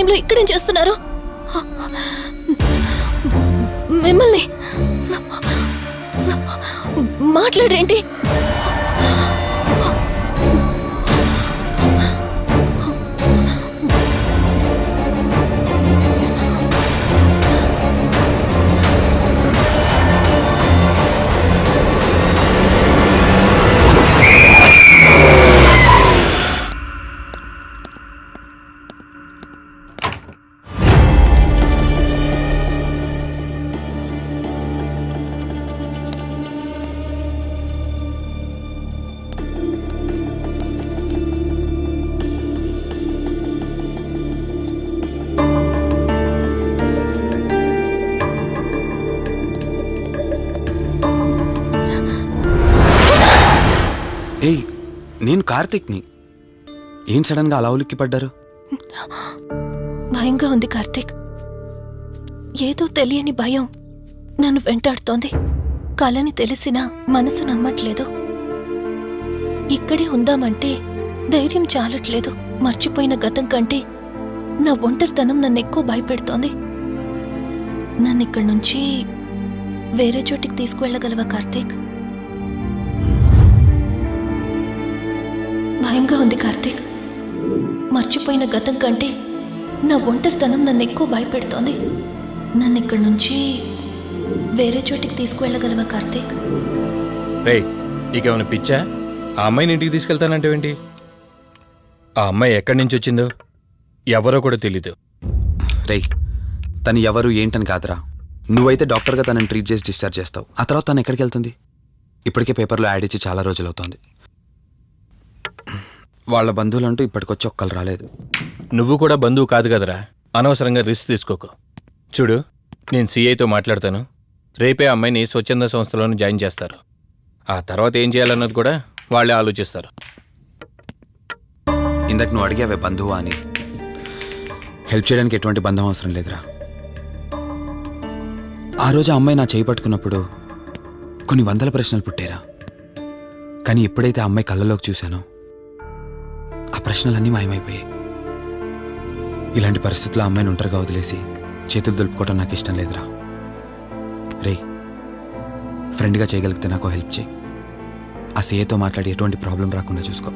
టైంలో ఇక్కడేం చేస్తున్నారు? మిమ్మల్ని మాట్లాడరేంటి? ఏయ్, నేను కార్తిక్ని. ఏం సడన్ గా అలా ఉలిక్కి పడ్డారు? భయంగా ఉంది కార్తీక్. ఏదో తెలియని భయం నన్ను వెంటాడుతోంది. కలని తెలిసినా మనసు నమ్మట్లేదు. ఇక్కడే ఉందామంటే ధైర్యం చాలట్లేదు. మర్చిపోయిన గతం కంటే నా ఒంటరితనం నన్ను ఎక్కువ భయపెడుతోంది. నన్నిక్కడి నుంచి వేరే చోటికి తీసుకువెళ్ళగలవా కార్తీక్? భయంగా ఉంది కార్తీక్. మర్చిపోయిన గతం కంటే నా ఒంటరితనం నన్ను ఎక్కువ భయపెడుతోంది. నన్ను ఇక్కడి నుంచి వేరే చోటికి తీసుకువెళ్ళగలవా కార్తీక్? రేయ్, నీకేమైనా పిచ్చా? ఆ అమ్మాయిని ఇంటికి తీసుకెళ్తానంటేవేంటి? ఆ అమ్మాయి ఎక్కడి నుంచి వచ్చిందో ఎవరో కూడా తెలీదు. రేయ్, తను ఎవరు ఏంటని కాదురా. నువ్వైతే డాక్టర్గా తనని ట్రీట్ చేసి డిశ్చార్జ్ చేస్తావు. ఆ తర్వాత తను ఎక్కడికి వెళ్తుంది? ఇప్పటికే పేపర్లో యాడ్ ఇచ్చి చాలా రోజులు అవుతోంది. వాళ్ళ బంధువులంటూ ఇప్పటికొచ్చి ఒక్కరు రాలేదు. నువ్వు కూడా బంధువు కాదు కదరా. అనవసరంగా రిస్క్ తీసుకోకు. చూడు, నేను సిఐతో మాట్లాడతాను. రేపే అమ్మాయిని స్వచ్ఛంద సంస్థలోనే జాయిన్ చేస్తారు. ఆ తర్వాత ఏం చేయాలన్నది కూడా వాళ్ళే ఆలోచిస్తారు. ఇందాక నువ్వు అడిగావే బంధువా అని. హెల్ప్ చేయడానికి ఎటువంటి బంధం అవసరం లేదురా. ఆ రోజు ఆ అమ్మాయి నా చేయి పట్టుకున్నప్పుడు కొన్ని వందల ప్రశ్నలు పుట్టారా. కానీ ఎప్పుడైతే ఆ అమ్మాయి కళ్ళలోకి చూశానో ఆ ప్రశ్నలన్నీ మాయమైపోయాయి. ఇలాంటి పరిస్థితుల్లో ఆ అమ్మాయిని ఒంటరిగా వదిలేసి చేతులు దులుపుకోవడం నాకు ఇష్టం లేదురా. రేయ్, ఫ్రెండ్గా చేయగలిగితే నాకు హెల్ప్ చేయి. ఆ సిఏతో మాట్లాడి ఎటువంటి ప్రాబ్లం రాకుండా చూసుకో.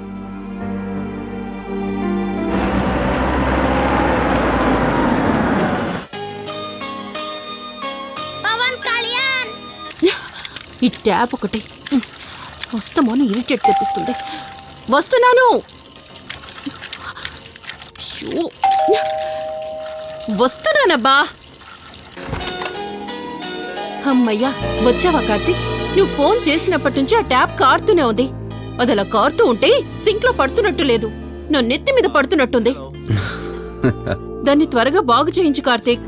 ఈ ట్యాప్ ఒకటి వస్తామో అని ఇరిటేట్ తెప్పిస్తుంది. వస్తున్నాను. వస్తున్నానబ్బా. అమ్మయ్యా, వచ్చావా కార్తీక్? నువ్వు ఫోన్ చేసినప్పటి నుంచి ఆ ట్యాప్ కారుతూనే ఉంది. అది అలా కారుతూ ఉంటే సింక్ లో పడుతున్నట్టు లేదు, నా నెత్తి మీద పడుతున్నట్టుంది. దాన్ని త్వరగా బాగు చేయించు కార్తీక్.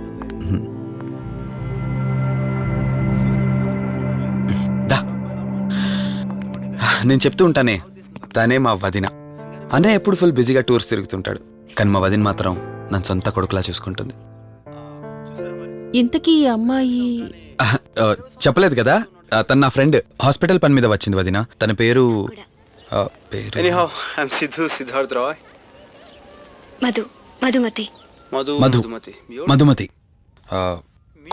నేను చెప్తూ ఉంటానే, తనే మా వదిన. అన్నయ్య ఎప్పుడు ఫుల్ బిజీగా టూర్స్ తిరుగుతుంటాడు. కానీ మా వదిన మాత్రం నన్ను సొంత కొడుకులా చూసుకుంటుంది. ఇంతకీ ఈ అమ్మాయి చెప్పలేదు కదా, తను నా ఫ్రెండ్. హాస్పిటల్ పని మీద వచ్చింది వదిన. తన పేరు Anyhow, I'm Siddharth Roy. Madhumati. Madhumati.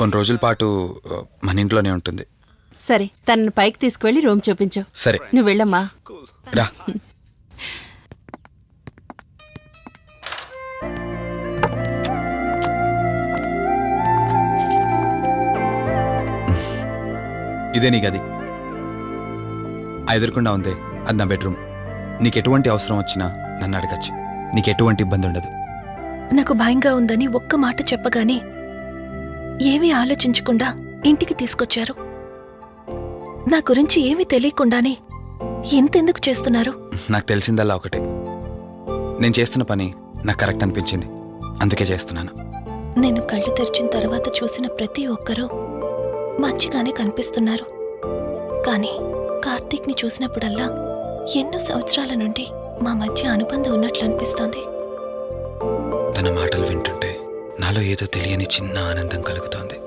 కొన్ని రోజుల పాటు మన ఇంట్లోనే ఉంటుంది. సరే, తనను పైకి తీసుకువెళ్ళి రూమ్ చూపించు. సరే, నువ్వు వెళ్ళమ్మా. రా. ఇదే నీ గది. ఎదురుకుండా ఉందే, అది నా బెడ్రూమ్. నీకు ఎటువంటి అవసరం వచ్చినా నన్ను అడగచ్చు. నీకు ఎటువంటి ఇబ్బంది ఉండదు. నాకు భయంగా ఉందని ఒక్క మాట చెప్పగానే ఏమీ ఆలోచించకుండా ఇంటికి తీసుకొచ్చారు. నా గురించి ఏమీ తెలియకుండానే ఇంతెందుకు చేస్తున్నారు? నాకు తెలిసిందల్లా ఒకటే, నేను చేస్తున్న పని నాకు కరెక్ట్ అనిపించింది, అందుకే చేస్తున్నాను. నేను కళ్ళు తెరిచిన తర్వాత చూసిన ప్రతి ఒక్కరూ మంచిగానే కనిపిస్తున్నారు. కానీ కార్తీక్ని చూసినప్పుడల్లా ఎన్నో సంవత్సరాల నుండి మా మధ్య అనుబంధం ఉన్నట్లు అనిపిస్తోంది. తన మాటలు వింటుంటే నాలో ఏదో తెలియని చిన్న ఆనందం కలుగుతోంది.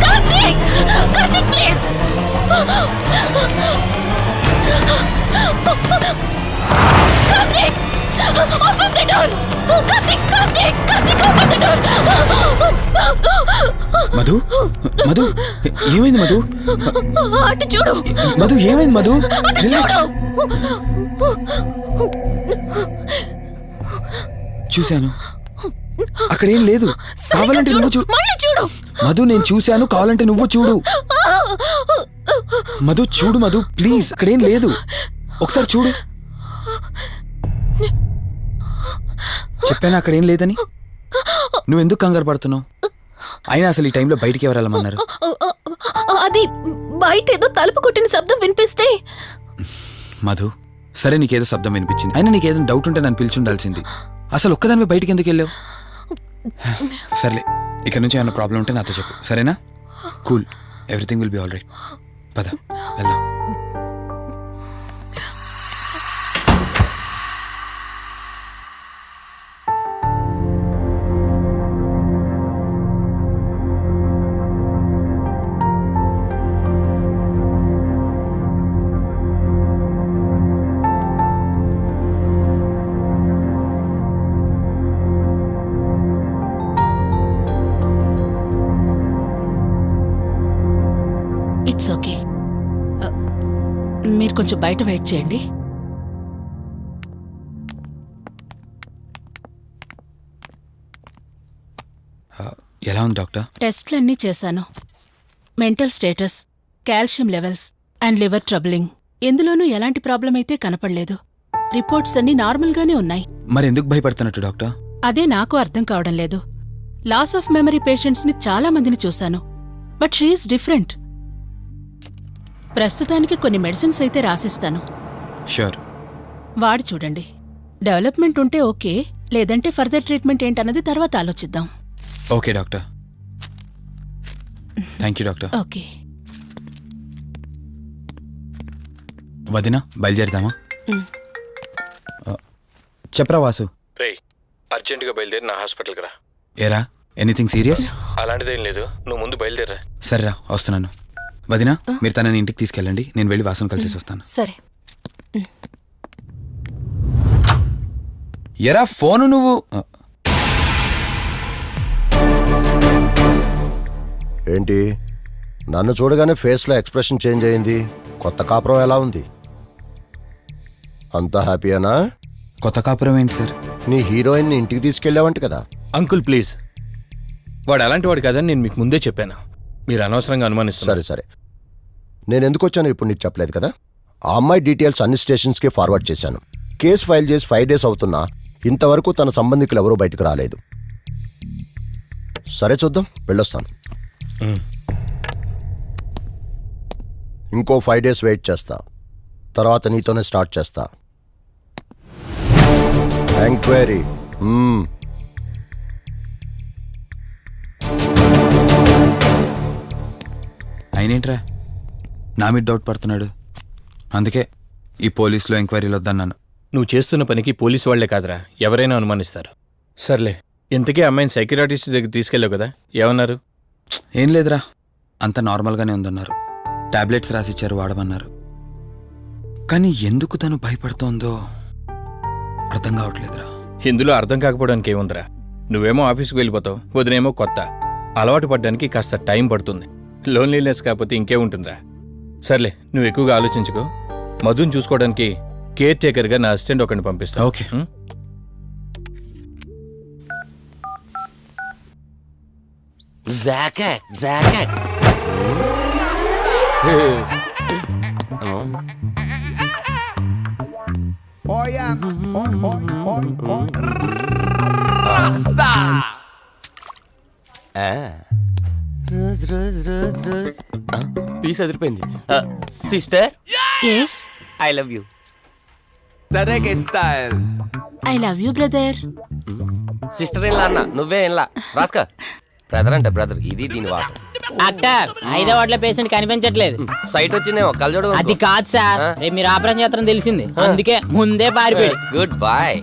Karthik! Karthik, please! Karthik! Open the door! Karthik! Karthik! Karthik, open the door! Madhu Madhu ఏమైంది మధు? అటు చూడు! మధు ఏమైంది మధు? అటు రిలాక్స్. చూడు! చూశాను, అక్కడేం లేదు. కావాలంటే నువ్వు చూడు. మళ్ళీ చూడు! మధు నేను చూశాను, కావాలంటే నువ్వు చూడు. మధు చూడు మధు, ప్లీజ్. అక్కడేం లేదు, ఒకసారి చూడు. చెప్పాను అక్కడేం లేదని. నువ్వెందుకు కంగారు పడుతున్నావు? అయినా అసలు ఈ టైంలో బయటికి ఎవరు వెళ్ళమన్నారు? అది బయట ఏదో తలుపు కొట్టిన శబ్దం వినిపిస్తే. మధు, సరే నీకేదో శబ్దం వినిపించింది, అయినా నీకేదో డౌట్ ఉంటే నన్ను పిలిచి ఉండాల్సింది. అసలు ఒక్కదానిపై బయటికి ఎందుకు వెళ్ళావు? సర్లే, ఇక్కడ నుంచి ఏమైనా ప్రాబ్లం ఉంటే నాతో చెప్పు, సరేనా? Cool, everything will be all right. పద వెళ్దాం. It's okay. మీరు కొంచెం బయట వెయిట్ చేయండి. ఎలా ఉంది డాక్టర్? టెస్ట్లన్నీ చేశాను. Mental status, calcium levels and liver troubling, ఎందులోనూ ఎలాంటి ప్రాబ్లం అయితే కనపడలేదు. రిపోర్ట్స్ అన్నీ నార్మల్గానే ఉన్నాయి. మరి ఎందుకు భయపడుతున్నట్టు డాక్టర్? అదే నాకు అర్థం కావడం లేదు. లాస్ ఆఫ్ మెమరీ పేషెంట్స్ని చాలా మందిని చూశాను, బట్ షీఈస్ డిఫరెంట్. ప్రస్తుతానికి కొన్ని మెడిసిన్స్ అయితే రాసిస్తాను, షూర్. వాడి చూడండి. డెవలప్మెంట్ ఉంటే ఓకే, లేదంటే ఫర్దర్ ట్రీట్మెంట్ ఏంటన్నది తర్వాత ఆలోచిద్దాం. Okay doctor, thank you doctor. Okay. వదినా, బయలుదేరదామా? చెప్పరా వాసు. రే, అర్జెంటుగా బయలుదేరి నా హాస్పిటల్కి రా. ఏరా, ఎనీథింగ్ సీరియస్? అలాంటిదేం లేదు, నువ్వు ముందు బయలుదేరా. సరేరా, వస్తున్నాను. వదినా, మీరు తనని ఇంటికి తీసుకెళ్ళండి, నేను వెళ్ళి వాసన కలిసేసి వస్తాను. సరే. ఎరా ఫోను నువ్వు? ఏంటి, నన్ను చూడగానే ఫేస్లో ఎక్స్ప్రెషన్ చేంజ్ అయింది? కొత్త కాపురం ఎలా ఉంది? అంతా హ్యాపీయేనా? కొత్త కాపురం ఏంటి సార్? నీ హీరోయిన్ని ఇంటికి తీసుకెళ్ళావంట కదా? అంకుల్ ప్లీజ్, వాడు అలాంటి వాడు కాదని నేను మీకు ముందే చెప్పాను. మీరు అనవసరంగా అనుమానిస్తారు. సరే సరే, నేను ఎందుకు వచ్చానో ఇప్పుడు నీకు చెప్పలేదు కదా. ఆ అమ్మాయి డీటెయిల్స్ అన్ని స్టేషన్స్కి ఫార్వర్డ్ చేశాను. కేసు ఫైల్ చేసి 5 days అవుతున్నా ఇంతవరకు తన సంబంధికులు ఎవరూ బయటకు రాలేదు. సరే చూద్దాం, వెళ్ళొస్తాను. ఇంకో 5 days వెయిట్ చేస్తా, తర్వాత నీతోనే స్టార్ట్ చేస్తా ఎంక్వైరీ. అయినేంట్రా నా మీద డౌట్ పడుతున్నాడు? అందుకే ఈ పోలీసులో ఎంక్వైరీలు వద్దన్నాను. నువ్వు చేస్తున్న పనికి పోలీసు వాళ్లే కాదురా, ఎవరైనా అనుమానిస్తారు. సర్లే, ఇంతకీ అమ్మాయిని సైకియాట్రిస్ట్ దగ్గర తీసుకెళ్ళావు కదా, ఏమన్నారు? ఏం లేదురా, అంత నార్మల్గానే ఉందన్నారు. టాబ్లెట్స్ రాసిచ్చారు, వాడమన్నారు. కానీ ఎందుకు తను భయపడుతోందో అర్థం కావట్లేదురా. ఇందులో అర్థం కాకపోవడానికి ఏముందిరా? నువ్వేమో ఆఫీస్కి వెళ్ళిపోతావు, వదినేమో కొత్త. అలవాటు పడ్డానికి కాస్త టైం పడుతుంది. లోన్లీనెస్ కాకపోతే ఇంకే ఉంటుందిరా. సర్లే, నువ్వు ఎక్కువగా ఆలోచించుకో. మధుని చూసుకోవడానికి కేర్ టేకర్గా నా అసిస్టెంట్ ఒకరిని పంపిస్తా. Okay. Jacket jacket rose rose rose rose piece అదిరిపోయింది. Sister yes I love you. I love you brother. Sister ఇలా అన్న నువ్వే ఇలా రాస్కా. బ్రదర్ అంటే బ్రదర్, ఇది దీని వాట. డాక్టర్ 5వ వార్డులో పేషెంట్ కనిపించట్లేదు. సైట్ వచ్చిందేమో కళ్ళజోడు. అది కాదు సార్, రేపు మీరు ఆపరేషన్ చేస్తారని తెలిసింది, అందుకే ముందే పారిపోయి. Good boy.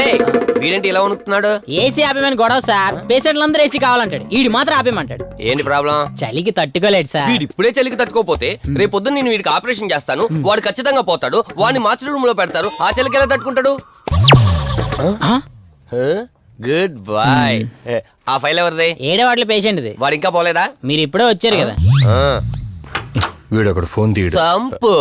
ఏయ్ వీడేంటి ఇలా వణుకుతున్నాడు? ఏసీ ఆపేమని గొడవ సార్. పేషెంట్లందరూ ఏసీ కావాలంటాడు, ఈడు మాత్రం ఆపేమంటాడు. ఏంటి ప్రాబ్లం? చలికి తట్టుకోలేడు సార్. వీడు ఇప్పుడే చలికి తట్టుకోపోతే రేపు పొద్దున్న నేను వీడికి ఆపరేషన్ చేస్తాను, వాడు ఖచ్చితంగా పోతాడు, వాడిని మార్చి రూమ్ లో పెడతారు. ఆ చలికి ఎలా తట్టుకుంటాడు? Good boy. ఆ ఫైల్ ఎవరిది? 7వ వార్డులో పేషెంట్ది. వాడు ఇంకా పోలేదా? మీరు ఇప్పుడే వచ్చారు కదా. వీడు ఒకడు ఫోన్ తీయడు. సంపు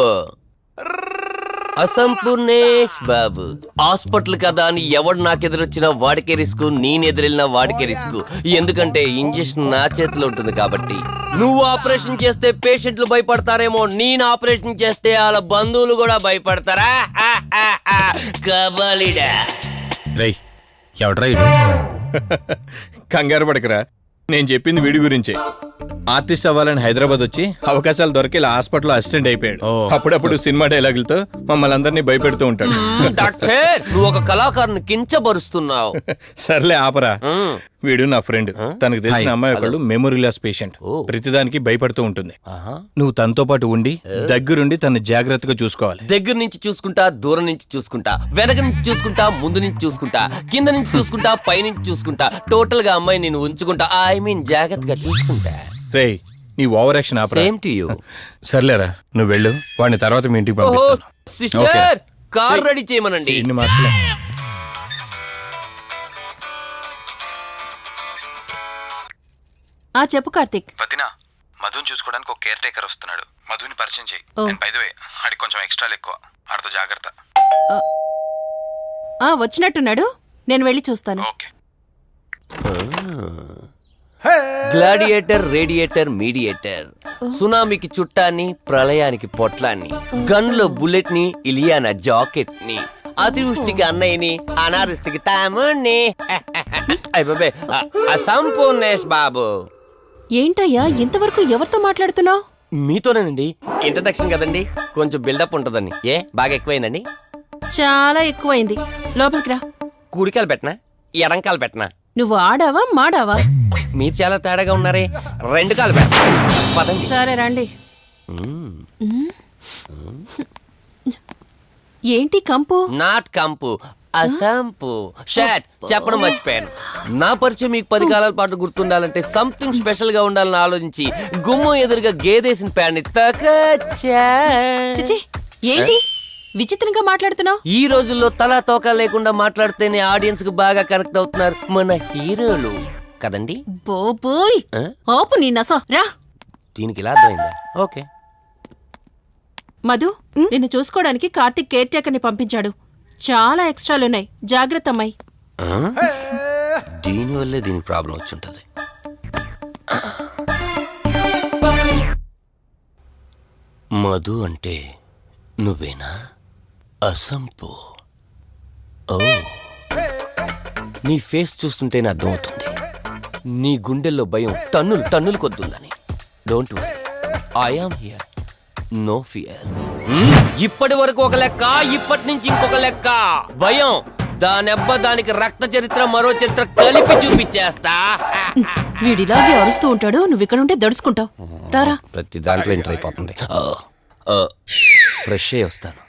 అసంపూర్ణేష్ బాబు. హాస్పిటల్ కదా అని ఎవడు నాకెదురొచ్చినా వాడికే రిస్క్, నేనెదిరెళ్ళినా వాడికే రిస్క్. ఎందుకంటే ఇంజెక్షన్ నా చేతిలో ఉంటుంది కాబట్టి. నువ్వు ఆపరేషన్ చేస్తే పేషెంట్లు భయపడతారేమో, నేను ఆపరేషన్ చేస్తే వాళ్ళ బంధువులు కూడా భయపడతారా? కబలిడా. రై ఎవడ్రా ఇడు? కంగారు పడకరా, నేను చెప్పింది వీడి గురించే. ఆర్టిస్ట్ అవ్వాలని హైదరాబాద్ వచ్చి అవకాశాలు దొరికి ఇలా హాస్పిటల్ అసిస్టెంట్ అయిపోయాడు. అప్పుడప్పుడు సినిమా డైలాగులతో మమ్మల్ని అందరినీ భయపెడుతూ ఉంటాడు. డాక్టర్ నువ్వు ఒక కళాకారుని కించబరుస్తున్నావు. సర్లే ఆపరా. వీడు నా ఫ్రెండ్. తనకు తెలిసిన అమ్మాయి ఒకళ్ళు మెమొరీ లాస్ పేషెంట్. ప్రతిదానికి భయపడుతూ ఉంటుంది. నువ్వు తనతో పాటు ఉండి దగ్గరుండి తను జాగ్రత్తగా చూసుకోవాలి. దగ్గర నుంచి చూసుకుంటా, దూరం నుంచి చూసుకుంటా, వెనక నుంచి చూసుకుంటా, ముందు నుంచి చూసుకుంటా, కింద నుంచి చూసుకుంటా, పై నుంచి చూసుకుంటా, టోటల్ గా అమ్మాయి నేను ఉంచుకుంటా. ఐ మీన్ జాగ్రత్తగా చూసుకుంటా. రేయ్ నీ over action opera. Same to you. సర్లేరా నువ్వు వెళ్ళు, వాడిని తర్వాత మీ ఇంటికి పంపిస్తాను. సిస్టర్ కార్ రెడీ చేయమనండి. ఇన్ని మార్చలే. చెప్పు కార్తిక్. వదినా, మధుని చూసుకోవడానికి ఒక కేర్ టేకర్ వస్తున్నాడు. మధుని పరిచయం చేయి. బై ది వే ఆడికి కొంచెం ఎక్స్ట్రాలు ఎక్కువ, ఆడితో జాగ్రత్త. వచ్చినట్టున్నాడు, నేను వెళ్ళి చూస్తాను. ఓకే. Gladiator, radiator, mediator. సునామీకి చుట్టాన్ని, ప్రళయానికి పొట్లాన్ని, గన్లో బుల్లెట్ ని, ఇలియానా జాకెట్ ని, అతివృష్టికి అన్నయ్యని, అనావృష్టికి తమ్ముణ్ణి. అసంపూర్ణేష్ బాబు. ఏంటయ్యా ఇంతవరకు ఎవరితో మాట్లాడుతున్నావు? మీతోనేనండి. ఇంట్రడక్షన్ కదండి, కొంచెం బిల్డప్ ఉంటదని. బాగా ఎక్కువైందండి? చాలా ఎక్కువైంది. లోపలికి రా. కుడికాలు పెట్టనా, ఎడంకాలు పెట్టనా? నువ్వు ఆడావా మాడావా? మీరు చాలా తేడాగా ఉన్నారే. 2 కాలు పెట్ట. పదండి. సరే రండి. ఏంటి కంపు? నాట్ కంపు, అసంపు. షాట్ చెప్పడం మర్చిపోయాను. నా పరిచయం మీకు 10 కాలాల పాటు గుర్తుండాలంటే సంథింగ్ స్పెషల్ గా ఉండాలని ఆలోచించి గుమ్మం ఎదురుగా గేదేసిన ప్యాడ్ని తకచ్చా. చిచి, ఏంటి విచిత్రంగా మాట్లాడుతున్నావు? ఈ రోజుల్లో తలా తోక లేకుండా మాట్లాడితేనే ఆడియన్స్ కు బాగా కనెక్ట్ అవుతున్నారు మన హీరోలు కదండి. బోబోయ్ ఆపు నీ నస. రా. దీనికి ఇలా అర్థమైందా? ఓకే. మధు, నిన్ను చూసుకోవడానికి కార్తిక్ కేర్ టేకర్ ని పంపించాడు. చాలా ఎక్స్ట్రాలున్నాయి, జాగ్రత్త అమ్మాయి. దీనివల్లే దీనికి ప్రాబ్లం వచ్చుంటది. మధు అంటే నువ్వేనా? అసంపు. ఓ, నీ ఫేస్ చూస్తుంటేనే అర్థమవుతుంది నీ గుండెల్లో భయం టన్నులు టన్నులు కొద్దుందని. Don't worry, I am here, no fear. ఇప్పటి వరకు ఒక లెక్క, ఇప్పటి నుంచి ఇంకొక లెక్క. భయం దానెబ్బ, దానికి రక్త చరిత్ర, మరో చరిత్ర కలిపి చూపించేస్తా. వీడిలాగే అరుస్తూ ఉంటాడు, నువ్వు ఇక్కడ ఉంటే దడుచుకుంటావు. రారా. ప్రతి దాంట్లో ఎంటర్ అయిపోతుంది. ఫ్రెష్ అయ్యి వస్తాను.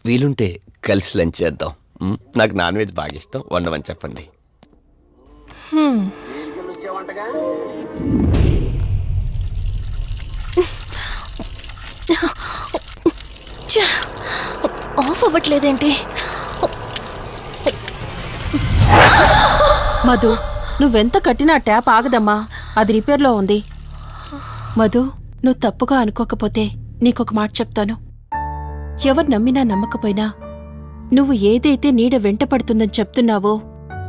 వీలుంటే కలిసి లంచ్ చేద్దాం. నాకు నాన్ వెజ్ బాగా ఇష్టం, వండమని చెప్పండి. ఆఫ్ అవ్వట్లేదేంటి? మధు, నువ్వెంత కట్టినా ట్యాప్ ఆగదమ్మా, అది రిపేర్లో ఉంది. మధు, నువ్వు తప్పుగా అనుకోకపోతే నీకొక మాట చెప్తాను. ఎవరు నమ్మినా నమ్మకపోయినా నువ్వు ఏదైతే నీడ వెంట పడుతుందని చెప్తున్నావో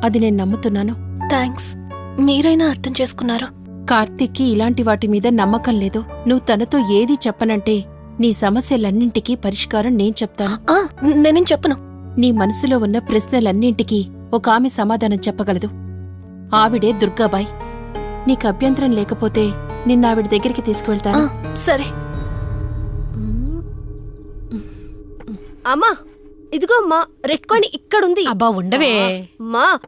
అది నేను నమ్ముతున్నాను. థ్యాంక్స్. మీరైనా అర్థం చేసుకున్నారు. కార్తీక్కి ఇలాంటి వాటి మీద నమ్మకం లేదు. నువ్వు తనతో ఏది చెప్పనంటే నీ సమస్యలన్నింటికీ పరిష్కారం నేను చెప్తాను. ఆ, నేనేం చెప్పను. నీ మనసులో ఉన్న ప్రశ్నలన్నింటికీ ఒక ఆమె సమాధానం చెప్పగలదు. ఆవిడే దుర్గాబాయ్. నీకు అభ్యంతరం లేకపోతే నిన్నావిడ దగ్గరికి ఆ, తీసుకువెళ్తాను. సరే. అమ్మా ఇదిగో అమ్మా రెడ్ కాయిన్ ఇక్కడుంది. అబ్బా ఉండవే. అమ్మా